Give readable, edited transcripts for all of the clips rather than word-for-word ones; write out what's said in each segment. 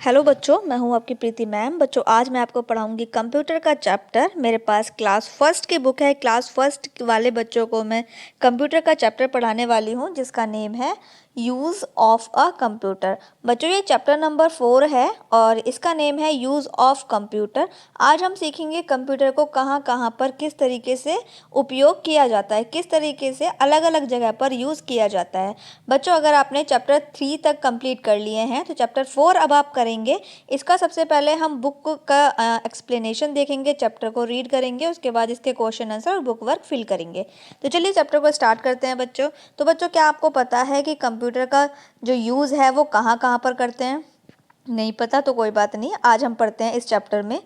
Hello बच्चों, मैं हूं आपकी प्रीति मैम। बच्चों, आज मैं आपको पढ़ाऊंगी कंप्यूटर का चैप्टर। मेरे पास क्लास फर्स्ट की बुक है। क्लास फर्स्ट वाले बच्चों को मैं कंप्यूटर का चैप्टर पढ़ाने वाली हूं, जिसका नेम है यूज़ ऑफ अ कंप्यूटर। बच्चों, ये चैप्टर नंबर 4 है और इसका नेम है यूज़ ऑफ कंप्यूटर। आज हम सीखेंगे कंप्यूटर को कहाँ कहाँ पर किस तरीके से उपयोग किया जाता है, किस तरीके से अलग अलग जगह पर यूज़ किया जाता है। बच्चों, अगर आपने चैप्टर 3 तक कंप्लीट कर लिए हैं तो चैप्टर 4 अब आप करेंगे। इसका सबसे पहले हम बुक का एक्सप्लेनेशन देखेंगे, चैप्टर को रीड करेंगे, उसके बाद इसके क्वेश्चन आंसर और बुक वर्क फिल करेंगे। तो चलिए चैप्टर को स्टार्ट करते हैं बच्चों। तो बच्चों, क्या आपको पता है कि कंप्यूटर का जो यूज़ है वो कहाँ कहाँ पर करते हैं? नहीं पता तो कोई बात नहीं, आज हम पढ़ते हैं इस चैप्टर में।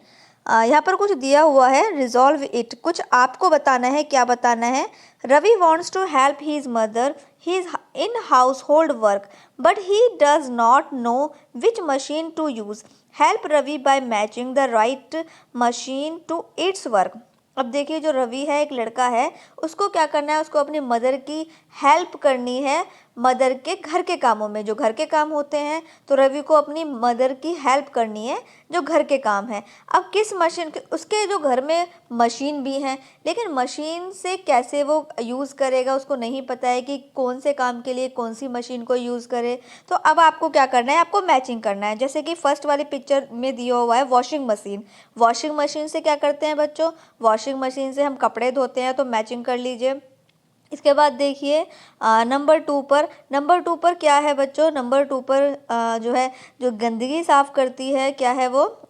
यहाँ पर कुछ दिया हुआ है, रिजॉल्व इट। कुछ आपको बताना है। क्या बताना है? Ravi wants to help his mother his in household work but he does not know which machine to use. Help Ravi by matching the right machine to its work. अब देखिए, जो रवि है, एक लड़का है, उसको क्या करना है? उसको अपनी मदर की हेल्प करनी है मदर के घर के कामों में, जो घर के काम होते हैं। तो रवि को अपनी मदर की हेल्प करनी है जो घर के काम है। अब किस मशीन के, उसके जो घर में मशीन भी हैं, लेकिन मशीन से कैसे वो यूज़ करेगा उसको नहीं पता है कि कौन से काम के लिए कौन सी मशीन को यूज़ करे। तो अब आपको क्या करना है? आपको मैचिंग करना है। जैसे कि फर्स्ट वाली पिक्चर में दिया हुआ है वॉशिंग मशीन। वॉशिंग मशीन से क्या करते हैं बच्चों? वॉशिंग मशीन से हम कपड़े धोते हैं, तो मैचिंग कर लीजिए। इसके बाद देखिए नंबर 2 पर क्या है बच्चों? नंबर 2 पर जो है, जो गंदगी साफ़ करती है, क्या है वो?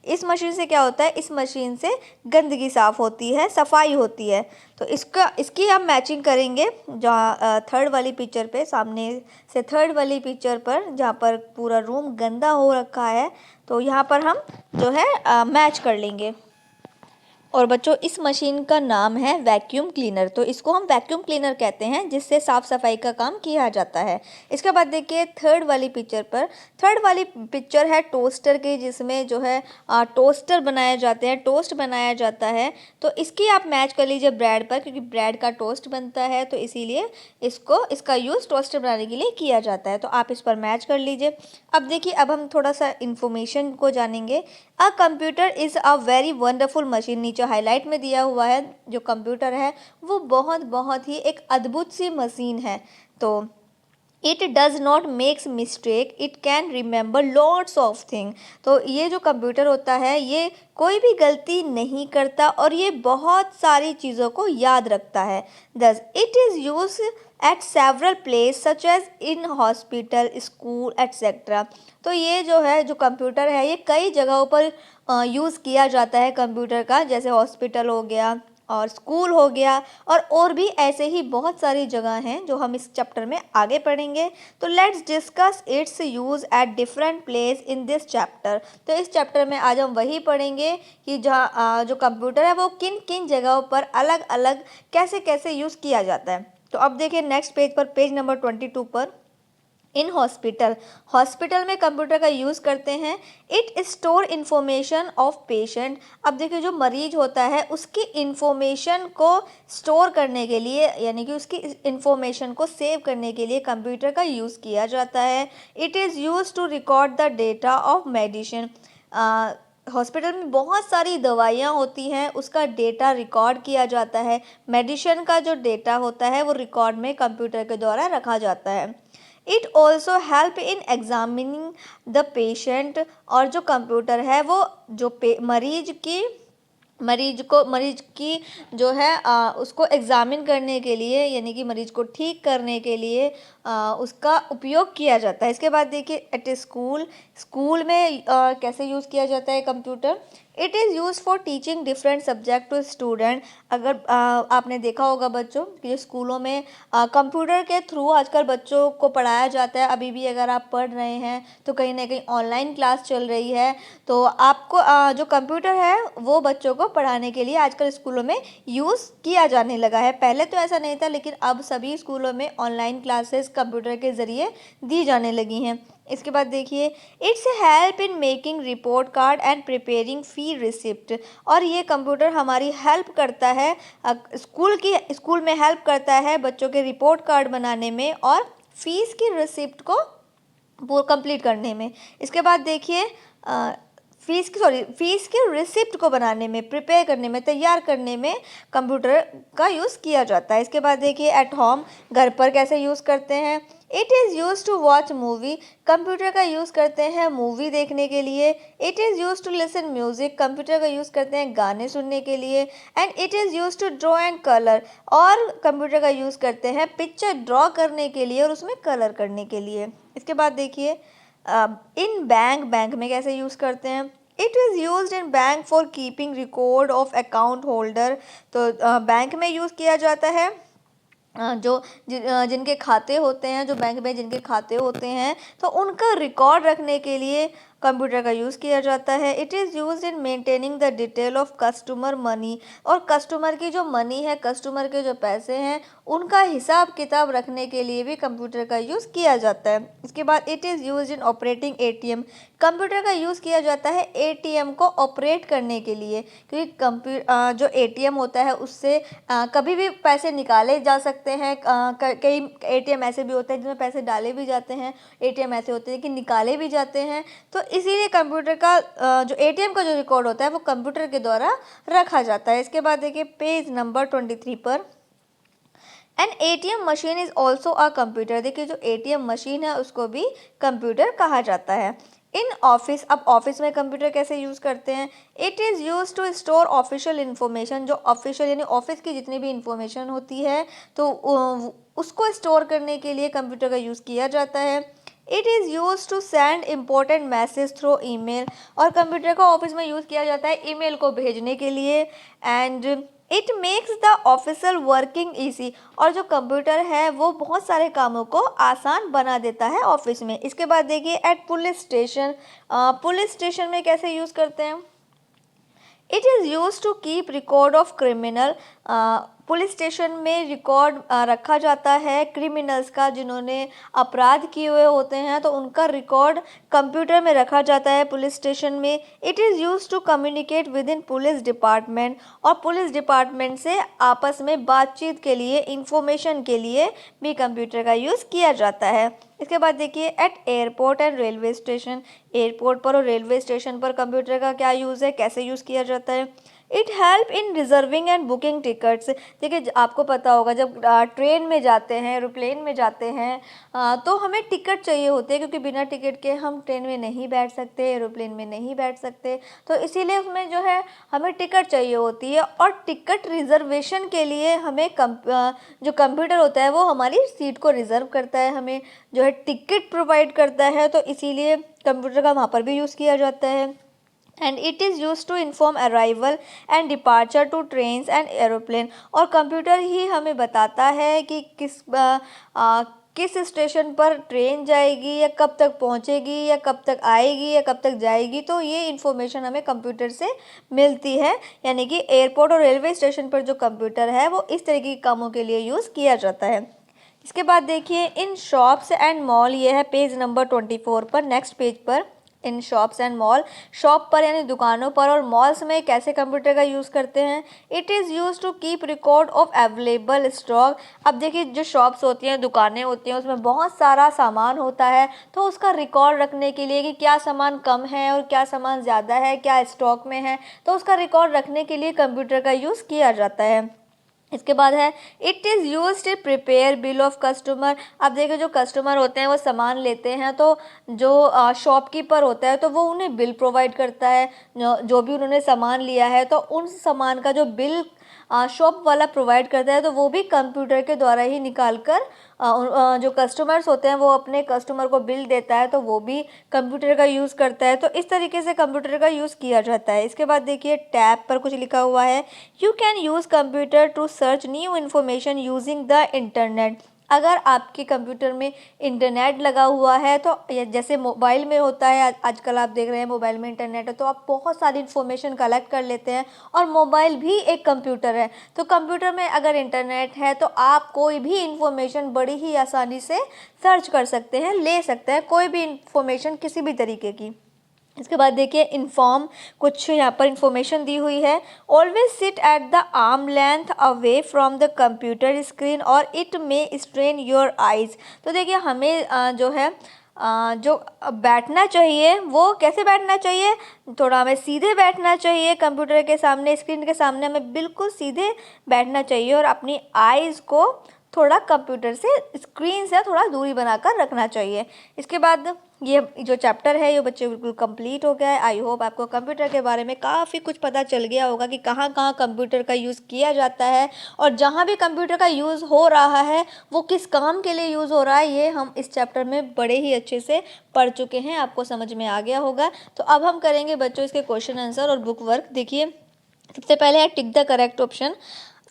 इस मशीन से क्या होता है? इस मशीन से गंदगी साफ़ होती है, सफाई होती है। तो इसकी हम मैचिंग करेंगे जहाँ थर्ड वाली पिक्चर पे, सामने से थर्ड वाली पिक्चर पर, जहाँ पर पूरा रूम गंदा हो रखा है, तो यहाँ पर हम जो है मैच कर लेंगे। और बच्चों, इस मशीन का नाम है वैक्यूम क्लीनर। तो इसको हम वैक्यूम क्लीनर कहते हैं, जिससे साफ़ सफाई का काम किया जाता है। इसके बाद देखिए थर्ड वाली पिक्चर पर, थर्ड वाली पिक्चर है टोस्टर की, जिसमें जो है टोस्टर बनाए जाते हैं, टोस्ट बनाया जाता है। तो इसकी आप मैच कर लीजिए ब्रेड पर, क्योंकि ब्रेड का टोस्ट बनता है, तो इसीलिए इसका यूज़ टोस्टर बनाने के लिए किया जाता है। तो आप इस पर मैच कर लीजिए। अब देखिए, अब हम थोड़ा सा इन्फॉर्मेशन को जानेंगे। A computer is a very wonderful machine. नीचे हाईलाइट में दिया हुआ है, जो कंप्यूटर है वो बहुत बहुत ही एक अद्भुत सी मशीन है। तो it does not makes mistake, it can remember lots of thing. तो ये जो कंप्यूटर होता है, ये कोई भी गलती नहीं करता और ये बहुत सारी चीज़ों को याद रखता है। Thus it is use at several place such as in hospital, school etcetera. तो ये जो है, जो कंप्यूटर है, ये कई जगहों पर यूज़ किया जाता है कंप्यूटर का, जैसे हॉस्पिटल हो गया और स्कूल हो गया, और भी ऐसे ही बहुत सारी जगह हैं जो हम इस चैप्टर में आगे पढ़ेंगे। तो let's discuss it's use at different place in this chapter. तो इस चैप्टर में आज हम वही पढ़ेंगे कि जहाँ जो कंप्यूटर है वो किन किन जगहों पर अलग अलग कैसे कैसे यूज़ किया जाता है। तो अब देखिए नेक्स्ट पेज पर, पेज नंबर 22 पर, इन हॉस्पिटल, हॉस्पिटल में कंप्यूटर का यूज़ करते हैं। It store information of patient. अब देखिए, जो मरीज होता है उसकी इन्फॉर्मेशन को स्टोर करने के लिए, यानी कि उसकी इन्फॉर्मेशन को सेव करने के लिए कंप्यूटर का यूज़ किया जाता है। It is use to record the data of medicine. Hospital में बहुत सारी दवाइयाँ होती हैं, उसका डेटा रिकॉर्ड किया जाता है। मेडिसिन का जो डेटा होता है वो रिकॉर्ड में कंप्यूटर के द्वारा रखा जाता है। It also help in examining the patient. और जो कंप्यूटर है वो जो मरीज की जो है उसको एग्ज़ामिन करने के लिए, यानी कि मरीज को ठीक करने के लिए उसका उपयोग किया जाता है। इसके बाद देखिए एट स्कूल, स्कूल में कैसे यूज़ किया जाता है computer? It is use for teaching different subject to student. अगर आपने देखा होगा बच्चों कि स्कूलों में कंप्यूटर के थ्रू आजकल बच्चों को पढ़ाया जाता है। अभी भी अगर आप पढ़ रहे हैं तो कहीं ना कहीं ऑनलाइन क्लास चल रही है, तो आपको जो कंप्यूटर है वो बच्चों को पढ़ाने के लिए आजकल स्कूलों में यूज़ किया जाने लगा है। पहले तो ऐसा नहीं था, लेकिन अब सभी स्कूलों में ऑनलाइन क्लासेस कंप्यूटर के ज़रिए दी जाने लगी हैं। इसके बाद देखिए it's help in making report card and preparing fee receipt. और ये कंप्यूटर हमारी हेल्प करता है, स्कूल में हेल्प करता है बच्चों के रिपोर्ट कार्ड बनाने में और फीस की रिसिप्ट को वो कंप्लीट करने में। इसके बाद देखिए फीस की रिसिप्ट को बनाने में, प्रिपेयर करने में, तैयार करने में कंप्यूटर का यूज़ किया जाता है। इसके बाद देखिए एट होम, घर पर कैसे यूज़ करते हैं। It is use to watch movie, computer का यूज़ करते हैं मूवी देखने के लिए। It is use to listen music, computer का यूज़ करते हैं गाने सुनने के लिए। And it is use to draw and colour, और कंप्यूटर का यूज़ करते हैं पिक्चर ड्रॉ करने के लिए और उसमें कलर करने के लिए। इसके बाद देखिए इन बैंक, बैंक में कैसे यूज़ करते हैं। It is use in bank for keeping record of account holder, तो बैंक में यूज़ किया जाता है जिनके खाते होते हैं, जो बैंक में जिनके खाते होते हैं, तो उनका रिकॉर्ड रखने के लिए कंप्यूटर का यूज़ किया जाता है। It is use in maintaining the detail of customer money, और कस्टमर की जो मनी है, कस्टमर के जो पैसे हैं, उनका हिसाब किताब रखने के लिए भी कंप्यूटर का यूज़ किया जाता है। इसके बाद it is use in operating ATM, computer का यूज़ किया जाता है एटीएम को ऑपरेट करने के लिए, क्योंकि जो एटीएम होता है उससे कभी भी पैसे निकाले जा सकते हैं। कई एटीएम ऐसे भी होते हैं जिसमें पैसे डाले भी जाते हैं, एटीएम ऐसे होते हैं कि निकाले भी जाते हैं। तो इसीलिए कंप्यूटर का जो एटीएम का जो रिकॉर्ड होता है वो कंप्यूटर के द्वारा रखा जाता है। इसके बाद देखिए पेज नंबर 23 पर, N ATM machine is also a computer, देखिए जो एटीएम मशीन है उसको भी कंप्यूटर कहा जाता है। इन ऑफिस, अब ऑफिस में कंप्यूटर कैसे यूज़ करते हैं। It is use to store official information, जो ऑफिशियल यानी ऑफिस की जितनी भी इंफॉर्मेशन होती है तो उसको स्टोर करने के लिए कंप्यूटर का यूज़ किया जाता है। It is use to send important message through email, और कंप्यूटर का ऑफिस में यूज़ किया जाता है ईमेल को भेजने के लिए। And it makes the official working easy, और जो कंप्यूटर है वो बहुत सारे कामों को आसान बना देता है ऑफिस में। इसके बाद देखिए at police station, police station में कैसे यूज़ करते हैं। It is use to keep record of criminal, police station में रिकॉर्ड रखा जाता है क्रिमिनल्स का, जिन्होंने अपराध किए हुए होते हैं तो उनका रिकॉर्ड कंप्यूटर में रखा जाता है पुलिस स्टेशन में। It is use to communicate with in police department, और पुलिस डिपार्टमेंट से आपस में बातचीत के लिए, इंफॉर्मेशन के लिए भी कंप्यूटर का यूज़ किया जाता है। इसके बाद देखिए eight airport and railway station, airport पर और रेलवे स्टेशन पर कंप्यूटर का क्या यूज़ है, कैसे यूज़ किया जाता है। It help in reserving and booking tickets, देखिए आपको पता होगा जब ट्रेन में जाते हैं, एरोप्लेन में जाते हैं, तो हमें टिकट चाहिए होते हैं, क्योंकि बिना टिकट के हम ट्रेन में नहीं बैठ सकते, एरोप्लेन में नहीं बैठ सकते, तो इसीलिए उसमें जो है हमें टिकट चाहिए होती है। और टिकट रिजर्वेशन के लिए हमें जो कंप्यूटर होता है वो हमारी सीट को रिज़र्व करता है, हमें जो है टिकट प्रोवाइड करता है, तो इसीलिए कंप्यूटर का वहाँ पर भी यूज़ किया जाता है। And it is use to inform arrival and departure to trains and aeroplane, और कंप्यूटर ही हमें बताता है कि किस स्टेशन पर ट्रेन जाएगी, या कब तक पहुंचेगी, या कब तक आएगी, या कब तक जाएगी, तो ये इन्फॉर्मेशन हमें कंप्यूटर से मिलती है। यानी कि एयरपोर्ट और रेलवे स्टेशन पर जो कंप्यूटर है वो इस तरह के कामों के लिए यूज़ किया जाता है। इसके बाद देखिए इन शॉप्स एंड मॉल, ये है पेज नंबर 24 पर, नेक्स्ट पेज पर। इन शॉप्स एंड मॉल, शॉप पर यानी दुकानों पर और मॉल्स में कैसे कंप्यूटर का यूज़ करते हैं। It is use to keep record of available stock, अब देखिए जो शॉप्स होती हैं, दुकानें होती हैं, उसमें बहुत सारा सामान होता है, तो उसका रिकॉर्ड रखने के लिए कि क्या सामान कम है और क्या सामान ज़्यादा है, क्या स्टॉक में है, तो उसका रिकॉर्ड रखने के लिए कंप्यूटर का यूज़ किया जाता है। इसके बाद है it is use to prepare bill of customer, अब देखिए जो कस्टमर होते हैं वो सामान लेते हैं, तो जो शॉपकीपर होता है तो वो उन्हें बिल प्रोवाइड करता है, जो भी उन्होंने सामान लिया है तो उन सामान का जो बिल शॉप वाला प्रोवाइड करता है, तो वो भी कंप्यूटर के द्वारा ही निकाल कर जो कस्टमर्स होते हैं वो अपने कस्टमर को बिल देता है, तो वो भी कंप्यूटर का यूज़ करता है। तो इस तरीके से कंप्यूटर का यूज़ किया जाता है। इसके बाद देखिए टैब पर कुछ लिखा हुआ है, you can use computer to search new information using the internet, अगर आपके कंप्यूटर में इंटरनेट लगा हुआ है तो जैसे मोबाइल में होता है, आजकल आप देख रहे हैं मोबाइल में इंटरनेट है तो आप बहुत सारी इन्फॉर्मेशन कलेक्ट कर लेते हैं, और मोबाइल भी एक कंप्यूटर है, तो कंप्यूटर में अगर इंटरनेट है तो आप कोई भी इन्फॉर्मेशन बड़ी ही आसानी से सर्च कर सकते हैं, ले सकते हैं कोई भी इन्फॉर्मेशन किसी भी तरीके की। इसके बाद देखिए इन्फॉर्म, कुछ यहाँ पर इंफॉर्मेशन दी हुई है, always sit at the arm length away from the computer screen और it may strain your eyes, तो देखिए हमें जो है जो बैठना चाहिए वो कैसे बैठना चाहिए, थोड़ा हमें सीधे बैठना चाहिए। कंप्यूटर के सामने, स्क्रीन के सामने हमें बिल्कुल सीधे बैठना चाहिए और अपनी आइज़ को थोड़ा कंप्यूटर से, स्क्रीन से थोड़ा दूरी बनाकर रखना चाहिए। इसके बाद ये जो चैप्टर है ये बच्चे बिल्कुल कंप्लीट हो गया है। आई होप आपको कंप्यूटर के बारे में काफ़ी कुछ पता चल गया होगा कि कहाँ कहाँ कंप्यूटर का यूज़ किया जाता है, और जहाँ भी कंप्यूटर का यूज़ हो रहा है वो किस काम के लिए यूज़ हो रहा है, ये हम इस चैप्टर में बड़े ही अच्छे से पढ़ चुके हैं, आपको समझ में आ गया होगा। तो अब हम करेंगे बच्चों इसके क्वेश्चन आंसर और बुक वर्क। देखिए, सबसे पहले है tick the correct option.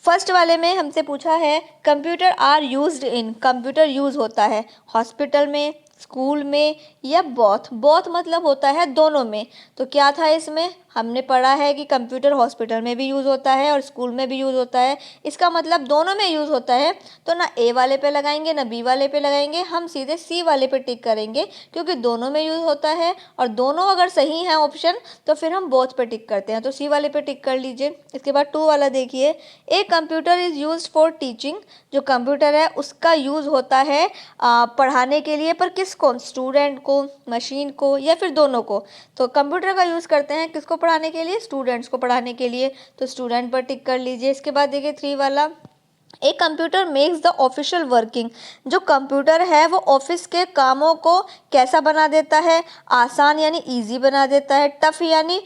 First वाले में हमसे पूछा है computer are used in, computer use होता है हॉस्पिटल में, स्कूल में या बोथ। बोथ मतलब होता है दोनों में। तो क्या था इसमें, हमने पढ़ा है कि कंप्यूटर हॉस्पिटल में भी यूज़ होता है और स्कूल में भी यूज़ होता है, इसका मतलब दोनों में यूज़ होता है। तो ना ए वाले पे लगाएंगे ना बी वाले पे लगाएंगे, हम सीधे सी वाले पे टिक करेंगे क्योंकि दोनों में यूज़ होता है और दोनों अगर सही है ऑप्शन तो फिर हम बोथ पे टिक करते हैं। तो सी वाले पे टिक कर लीजिए। इसके बाद टू वाला देखिए, a computer is used for teaching, जो कंप्यूटर है उसका यूज़ होता है पढ़ाने के लिए, पर किसको, स्टूडेंट को, मशीन को या फिर दोनों को। तो कंप्यूटर का यूज़ करते हैं किसको पढ़ाने के लिए, स्टूडेंट्स को पढ़ाने के लिए, तो स्टूडेंट पर टिक कर लीजिए। इसके बाद देखिए थ्री वाला, एक computer makes the official working, जो कंप्यूटर है वो ऑफिस के कामों को कैसा बना देता है, आसान यानी इजी बना देता है, टफ यानी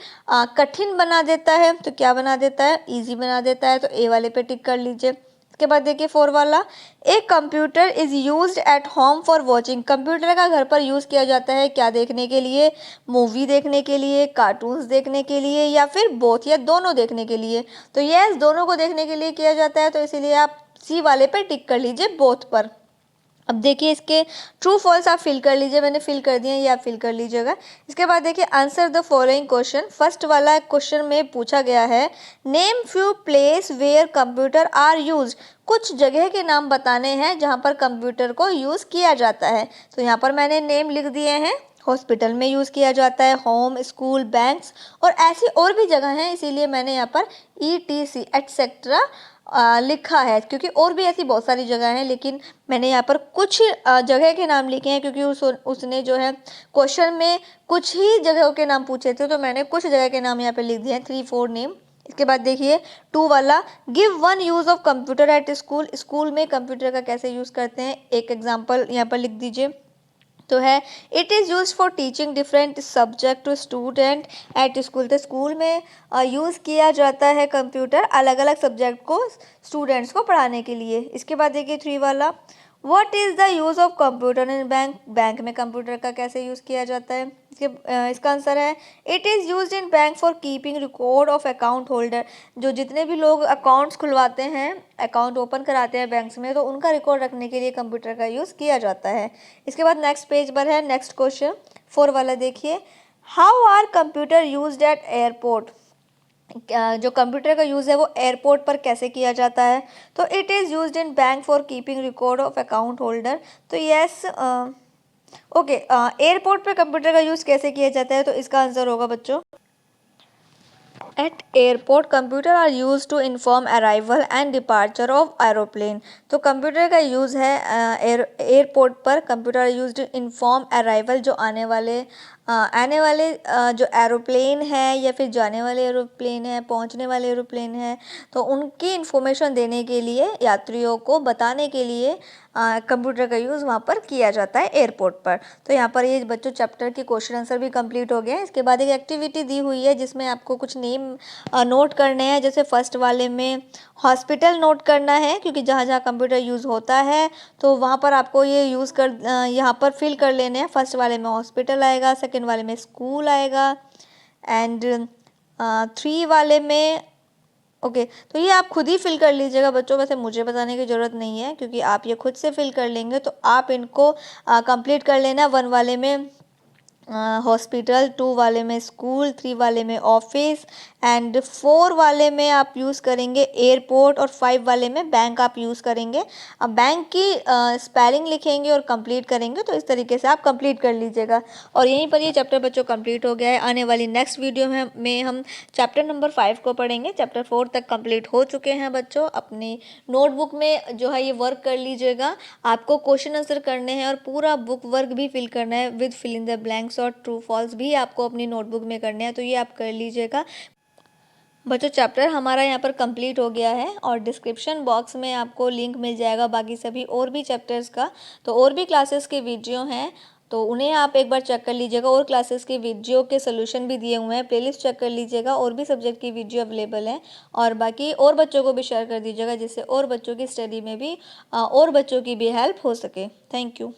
कठिन बना देता है। तो क्या बना देता है, इजी बना देता है। तो ए वाले पे टिक कर लीजिए। इसके बाद देखिए फोर वाला, एक computer is used at home for watching, computer का घर पर यूज़ किया जाता है क्या देखने के लिए, मूवी देखने के लिए, कार्टून्स देखने के लिए या फिर बोथ या दोनों देखने के लिए। तो यस, दोनों को देखने के लिए किया जाता है, तो इसीलिए आप सी वाले पे टिक कर लीजिए बोथ पर। अब देखिए इसके ट्रू फॉल्स आप फिल कर लीजिए, मैंने फिल कर दिए, ये आप फिल कर लीजिएगा। इसके बाद देखिए answer the following question. First वाला क्वेश्चन में पूछा गया है name few place where computer are use, कुछ जगह के नाम बताने हैं जहाँ पर कंप्यूटर को यूज़ किया जाता है। तो यहाँ पर मैंने नेम लिख दिए हैं, हॉस्पिटल में यूज़ किया जाता है, होम, स्कूल, बैंक्स और ऐसी और भी जगह हैं, इसीलिए मैंने यहाँ पर ETC एटसेट्रा लिखा है, क्योंकि और भी ऐसी बहुत सारी जगह हैं, लेकिन मैंने यहाँ पर कुछ जगह के नाम लिखे हैं क्योंकि उसने जो है क्वेश्चन में कुछ ही जगहों के नाम पूछे थे, तो मैंने कुछ जगह के नाम यहाँ पे लिख दिए हैं, 3-4 नेम। इसके बाद देखिए टू वाला, give one use of computer at school, school में कंप्यूटर का कैसे यूज़ करते हैं, एक एग्जाम्पल यहाँ पर लिख दीजिए। तो है it is use for teaching different subject to student at school, तो स्कूल में यूज़ किया जाता है कंप्यूटर अलग अलग सब्जेक्ट को स्टूडेंट्स को पढ़ाने के लिए। इसके बाद देखिए थ्री वाला, what is the use of computer in bank, bank में कंप्यूटर का कैसे यूज़ किया जाता है। इसका आंसर है it is used in bank for keeping record of account holder, जो जितने भी लोग अकाउंट्स खुलवाते हैं, अकाउंट ओपन कराते हैं बैंक्स में, तो उनका रिकॉर्ड रखने के लिए कंप्यूटर का यूज़ किया जाता है। इसके बाद नेक्स्ट पेज पर है नेक्स्ट क्वेश्चन, 4 वाला देखिए, how are computer used at airport, जो कंप्यूटर का यूज़ है वो एयरपोर्ट पर कैसे किया जाता है। तो it is used in bank for keeping record of account holder. तो यस, ओके, एयरपोर्ट पर कंप्यूटर का यूज़ कैसे किया जाता है, तो इसका आंसर होगा बच्चों, at airport computer are use to inform arrival and departure of aeroplane. तो कंप्यूटर का यूज़ है एयरपोर्ट पर, computer use to inform arrival, जो आने वाले जो एरोप्लेन है या फिर जाने वाले एरोप्लेन है, पहुंचने वाले एरोप्लेन है, तो उनकी इन्फॉर्मेशन देने के लिए, यात्रियों को बताने के लिए कंप्यूटर का यूज़ वहाँ पर किया जाता है एयरपोर्ट पर। तो यहाँ पर ये बच्चों चैप्टर के क्वेश्चन आंसर भी कंप्लीट हो गए हैं। इसके बाद एक एक्टिविटी दी हुई है जिसमें आपको कुछ नेम नोट करने हैं। जैसे फर्स्ट वाले में हॉस्पिटल नोट करना है, क्योंकि जहाँ जहाँ कंप्यूटर यूज़ होता है तो वहाँ पर आपको ये यूज़ कर यहाँ पर फिल कर लेने हैं। फर्स्ट वाले में हॉस्पिटल आएगा, सेकेंड वाले में स्कूल आएगा एंड 3 वाले में ओके तो ये आप खुद ही फिल कर लीजिएगा बच्चों, वैसे मुझे बताने की ज़रूरत नहीं है क्योंकि आप ये खुद से फिल कर लेंगे। तो आप इनको कंप्लीट कर लेना। 1 वाले में हॉस्पिटल, 2 वाले में स्कूल, 3 वाले में ऑफिस एंड 4 वाले में आप यूज़ करेंगे एयरपोर्ट और 5 वाले में बैंक आप यूज़ करेंगे। अब बैंक की स्पेलिंग लिखेंगे और कंप्लीट करेंगे, तो इस तरीके से आप कंप्लीट कर लीजिएगा। और यहीं पर ये चैप्टर बच्चों कंप्लीट हो गया है। आने वाली नेक्स्ट वीडियो में हम चैप्टर नंबर 5 को पढ़ेंगे। चैप्टर 4 तक कंप्लीट हो चुके हैं बच्चों। अपनी नोटबुक में जो है ये वर्क कर लीजिएगा। आपको क्वेश्चन आंसर करने हैं और पूरा बुक वर्क भी फिल करना है with fill in the blanks और ट्रू फॉल्स भी आपको अपनी नोटबुक में करने हैं, तो ये आप कर लीजिएगा। बच्चों चैप्टर हमारा यहाँ पर कंप्लीट हो गया है और डिस्क्रिप्शन बॉक्स में आपको लिंक मिल जाएगा बाकी सभी और भी चैप्टर्स का। तो और भी क्लासेस के वीडियो हैं, तो उन्हें आप एक बार चेक कर लीजिएगा। और क्लासेस के वीडियो के सोल्यूशन भी दिए हुए हैं, प्लेलिस्ट चेक कर लीजिएगा। और भी सब्जेक्ट की वीडियो अवेलेबल है और बाकी और बच्चों को भी शेयर कर दीजिएगा, जिससे और बच्चों की स्टडी में भी और बच्चों की भी हेल्प हो सके। Thank you.